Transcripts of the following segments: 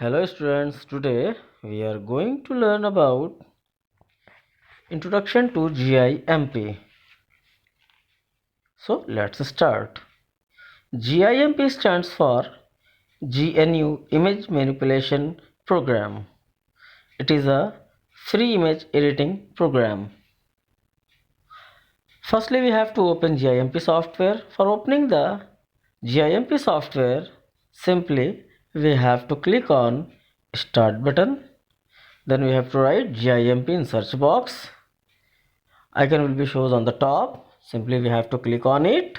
Hello students, today we are going to learn about Introduction to GIMP. So let's start. GIMP stands for GNU Image Manipulation Program. It is a free image editing program. Firstly, we have to open GIMP software. For opening the GIMP software, simply we have to click on Start button. Then we have to write GIMP in search box. Icon will be shown on the top. Simply we have to click on it.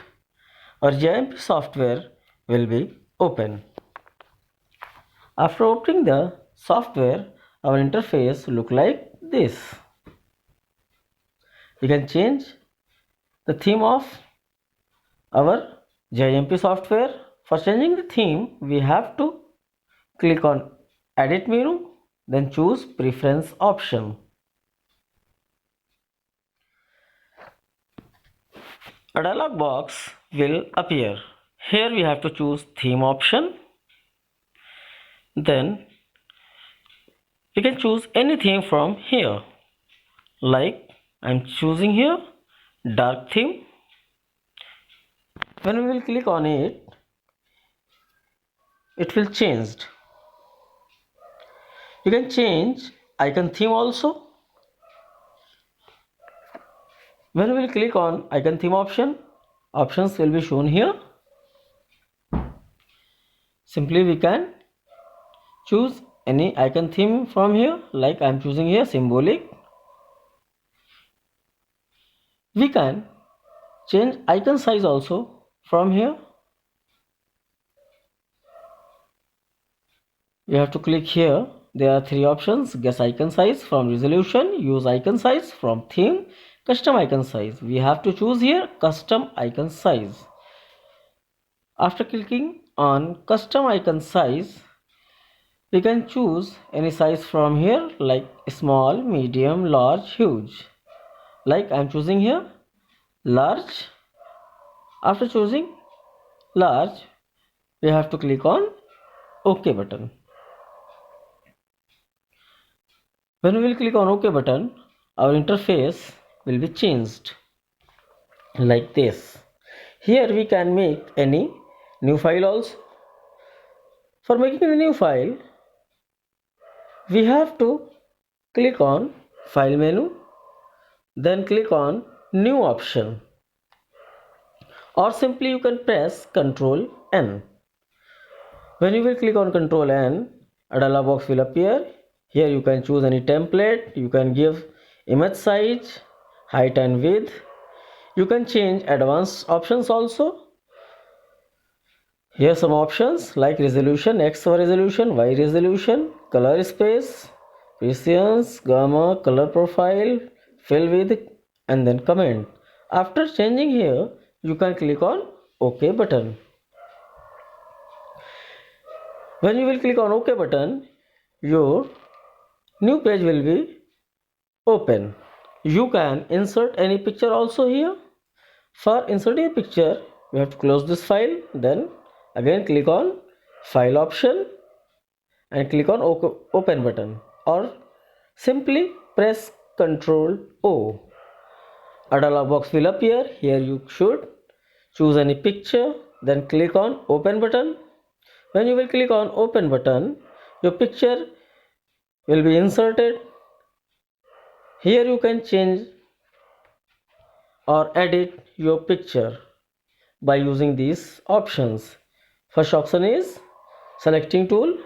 Our GIMP software will be open. After opening the software, our interface look like this. We can change the theme of our GIMP software. For changing the theme, we have to click on Edit menu, then choose Preference option. A dialog box will appear. Here we have to choose Theme option. Then we can choose any theme from here. Like I'm choosing here dark theme. When we will click on it, it will change. You can change icon theme also. When we will click on icon theme option, options will be shown here. Simply we can choose any icon theme from here, like I'm choosing here symbolic. We can change icon size also from here. You have to click here. There are three options: guess icon size from resolution, use icon size from theme, custom icon size. We have to choose here custom icon size. After clicking on custom icon size, we can choose any size from here, like small, medium, large, huge. Like I'm choosing here large. After choosing large, we have to click on OK button. When we will click on OK button, our interface will be changed like this. Here we can make any new file also. For making a new file, we have to click on File menu, then click on New option, or simply you can press Ctrl N. When you will click on Ctrl N, a dialog box will appear. Here you can choose any template. You can give image size, height and width. You can change advanced options also. Here some options like resolution, X resolution, Y resolution, color space, prescience, gamma, color profile, fill width, and then comment. After changing here, you can click on OK button. When you will click on OK button, your new page will be open. You can insert any picture also here. For inserting a picture, we have to close this file, then again click on File option and click on Open button, or simply press Ctrl O. A dialog box will appear. Here you should choose any picture, then click on Open button. When you will click on Open button, your picture will be inserted. Here you can change or edit your picture by using these options. First option is selecting tool.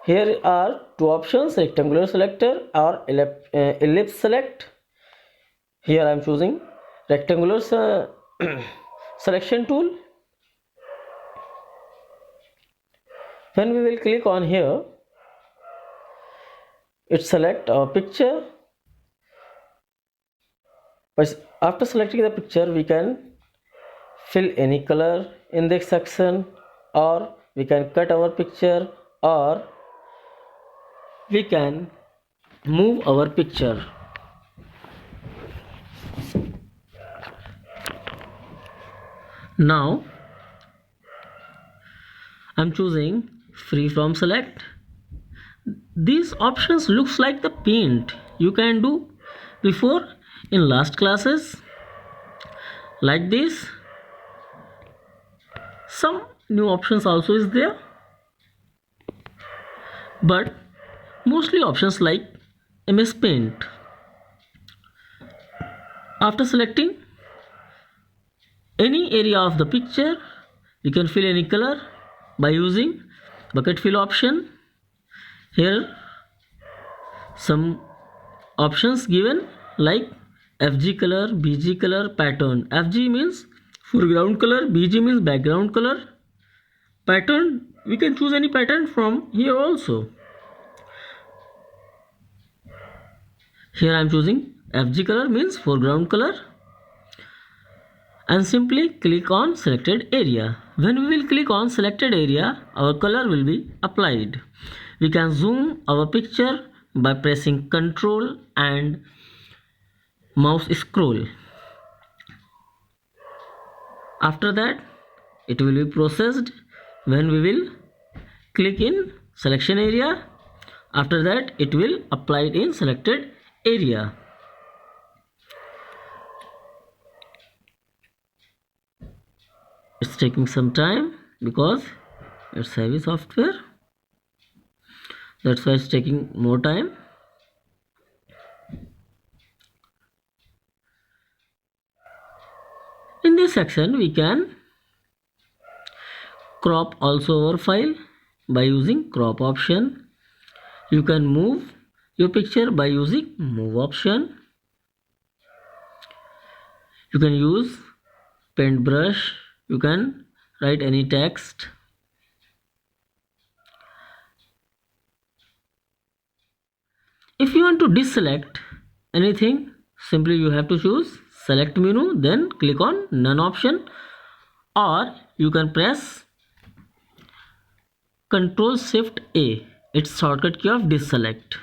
Here are two options: rectangular selector or ellipse select. Here I am choosing rectangular selection tool. When we will click on here, it select our picture. But after selecting the picture, we can fill any color in this section, or we can cut our picture, or we can move our picture. Now I'm choosing free from select. these options looks like the paint you can do before in last classes like this. Some new options also is there, but mostly options like MS Paint. After selecting any area of the picture, you can fill any color by using bucket fill option. Here some options given like FG color, BG color, pattern. FG means foreground color, BG means background color. Pattern, we can choose any pattern from here also. Here I am choosing FG color means foreground color, and simply click on selected area. When we will click on selected area, our color will be applied. We can zoom our picture by pressing Ctrl and mouse scroll. After that, it will be processed when we will click in selection area. After that, it will apply it in selected area. It's taking some time because it's heavy software, that's why it's taking more time. In this section we can crop also our file by using crop option. You can move your picture by using move option. You can use paintbrush. You can write any text. If you want to deselect anything, simply you have to choose select menu, then click on none option, or you can press Ctrl Shift A. It's shortcut key of deselect.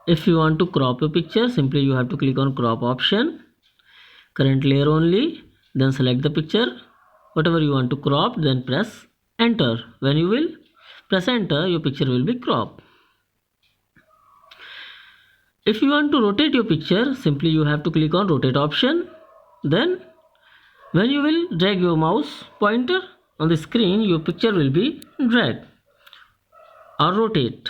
If you want to crop your picture, simply you have to click on crop option, current layer only, then select the picture, whatever you want to crop, then press enter. When you will press enter, your picture will be cropped. If you want to rotate your picture, simply you have to click on rotate option. Then when you will drag your mouse pointer on the screen, your picture will be dragged or rotate.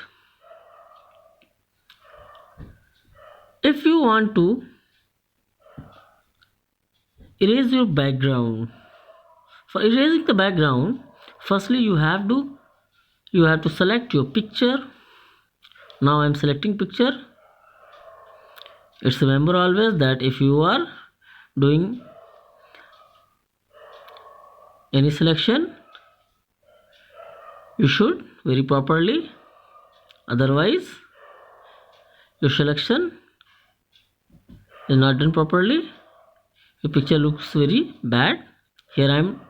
If you want to erase your background, for erasing the background, firstly you have to select your picture. Now I am selecting picture. It's remember always that if you are doing any selection, you should very properly, otherwise your selection is not done properly, your picture looks very bad. Here I am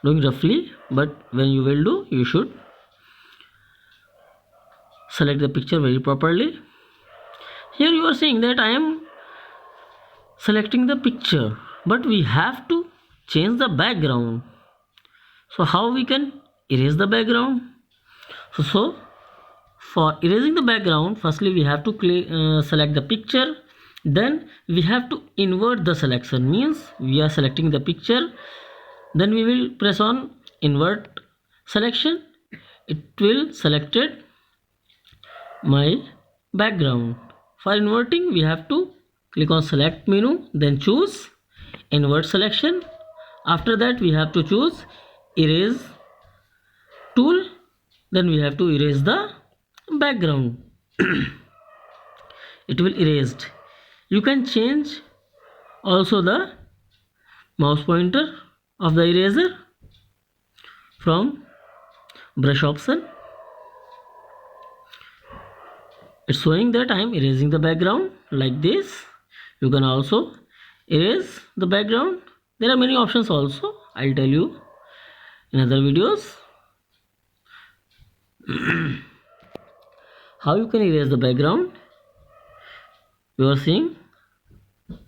doing roughly, but when you will do, you should select the picture very properly. Here you are seeing that I am selecting the picture, but we have to change the background. So how we can erase the background? So for erasing the background, firstly we have to select the picture, then we have to invert the selection, means we are selecting the picture, then we will press on invert selection. It will selected my background. For inverting, we have to click on select menu, then choose invert selection. After that we have to choose erase tool, then we have to erase the background. It will erased. You can change also the mouse pointer of the eraser from brush option. It's showing that I am erasing the background like this. You can also erase the background. There are many options also, I'll tell you in other videos how you can erase the background. You are seeing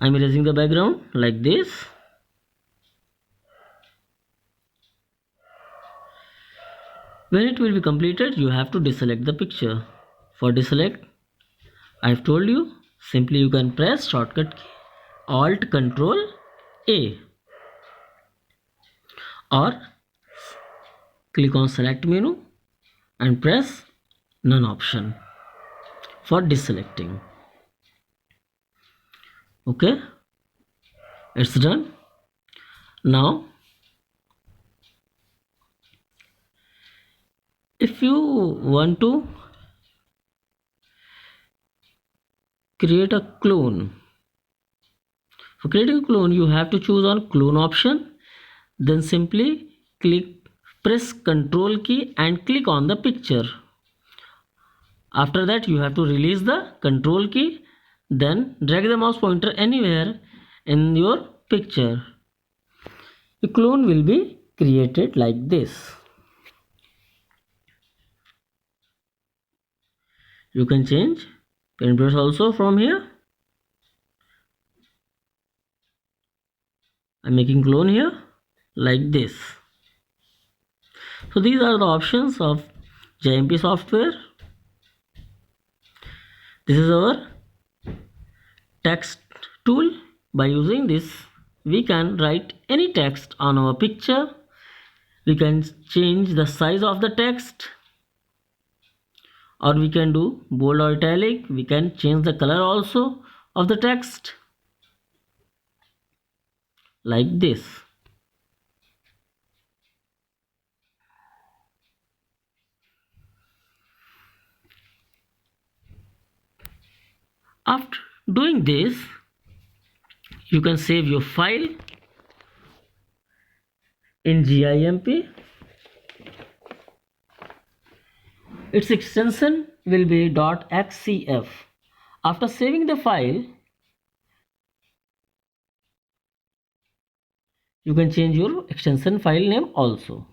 I'm erasing the background like this. When it will be completed, you have to deselect the picture. For deselect, I've told you, simply you can press shortcut key Alt Control A, or click on select menu and press none option for deselecting. Okay, it's done. Now if you want to create a clone, for creating a clone you have to choose on clone option, then simply press Ctrl key and click on the picture. After that you have to release the Ctrl key, then drag the mouse pointer anywhere in your picture. A clone will be created like this. You can change paintbrush also from here. I'm making clone here like this. So these are the options of JMP software. This is our text tool. By using this we can write any text on our picture. We can change the size of the text, or we can do bold or italic. We can change the color also of the text like this. After doing this, you can save your file in GIMP. Its extension will be .xcf. After saving the file, you can change your extension file name also.